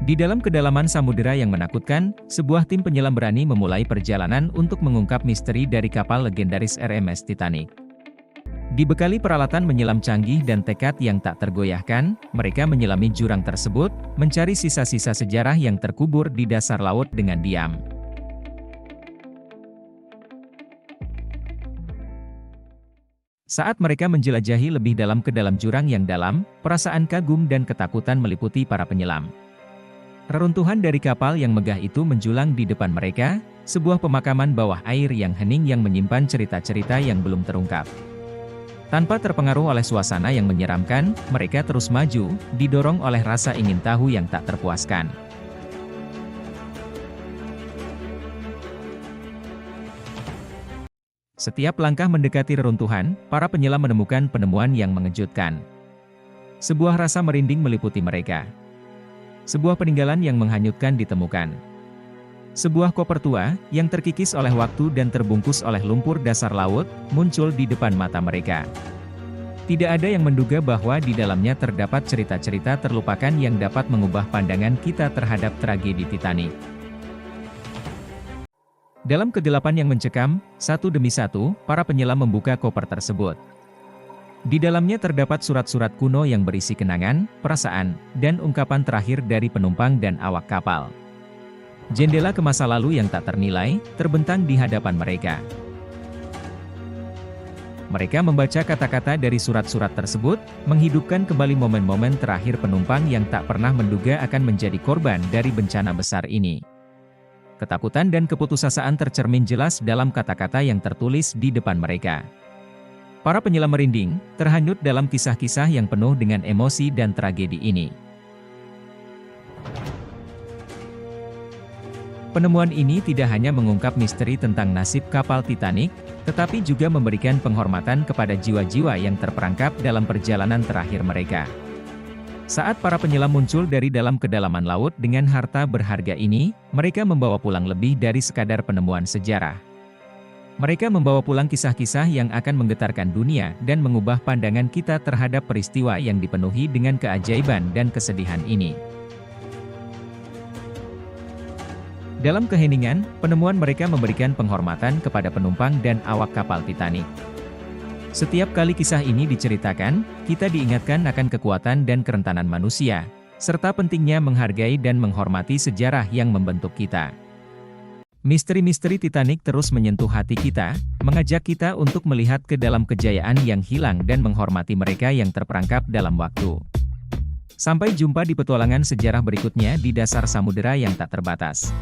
Di dalam kedalaman samudera yang menakutkan, sebuah tim penyelam berani memulai perjalanan untuk mengungkap misteri dari kapal legendaris RMS Titanic. Dibekali peralatan menyelam canggih dan tekad yang tak tergoyahkan, mereka menyelami jurang tersebut, mencari sisa-sisa sejarah yang terkubur di dasar laut dengan diam. Saat mereka menjelajahi lebih dalam ke dalam jurang yang dalam, perasaan kagum dan ketakutan meliputi para penyelam. Reruntuhan dari kapal yang megah itu menjulang di depan mereka, sebuah pemakaman bawah air yang hening yang menyimpan cerita-cerita yang belum terungkap. Tanpa terpengaruh oleh suasana yang menyeramkan, mereka terus maju, didorong oleh rasa ingin tahu yang tak terpuaskan. Setiap langkah mendekati reruntuhan, para penyelam menemukan penemuan yang mengejutkan. Sebuah rasa merinding meliputi mereka. Sebuah peninggalan yang menghanyutkan ditemukan. Sebuah koper tua, yang terkikis oleh waktu dan terbungkus oleh lumpur dasar laut, muncul di depan mata mereka. Tidak ada yang menduga bahwa di dalamnya terdapat cerita-cerita terlupakan yang dapat mengubah pandangan kita terhadap tragedi Titanic. Dalam kegelapan yang mencekam, satu demi satu, para penyelam membuka koper tersebut. Di dalamnya terdapat surat-surat kuno yang berisi kenangan, perasaan, dan ungkapan terakhir dari penumpang dan awak kapal. Jendela ke masa lalu yang tak ternilai, terbentang di hadapan mereka. Mereka membaca kata-kata dari surat-surat tersebut, menghidupkan kembali momen-momen terakhir penumpang yang tak pernah menduga akan menjadi korban dari bencana besar ini. Ketakutan dan keputusasaan tercermin jelas dalam kata-kata yang tertulis di depan mereka. Para penyelam merinding, terhanyut dalam kisah-kisah yang penuh dengan emosi dan tragedi ini. Penemuan ini tidak hanya mengungkap misteri tentang nasib kapal Titanic, tetapi juga memberikan penghormatan kepada jiwa-jiwa yang terperangkap dalam perjalanan terakhir mereka. Saat para penyelam muncul dari dalam kedalaman laut dengan harta berharga ini, mereka membawa pulang lebih dari sekadar penemuan sejarah. Mereka membawa pulang kisah-kisah yang akan menggetarkan dunia dan mengubah pandangan kita terhadap peristiwa yang dipenuhi dengan keajaiban dan kesedihan ini. Dalam keheningan, penemuan mereka memberikan penghormatan kepada penumpang dan awak kapal Titanic. Setiap kali kisah ini diceritakan, kita diingatkan akan kekuatan dan kerentanan manusia, serta pentingnya menghargai dan menghormati sejarah yang membentuk kita. Misteri-misteri Titanic terus menyentuh hati kita, mengajak kita untuk melihat ke dalam kejayaan yang hilang dan menghormati mereka yang terperangkap dalam waktu. Sampai jumpa di petualangan sejarah berikutnya di dasar samudera yang tak terbatas.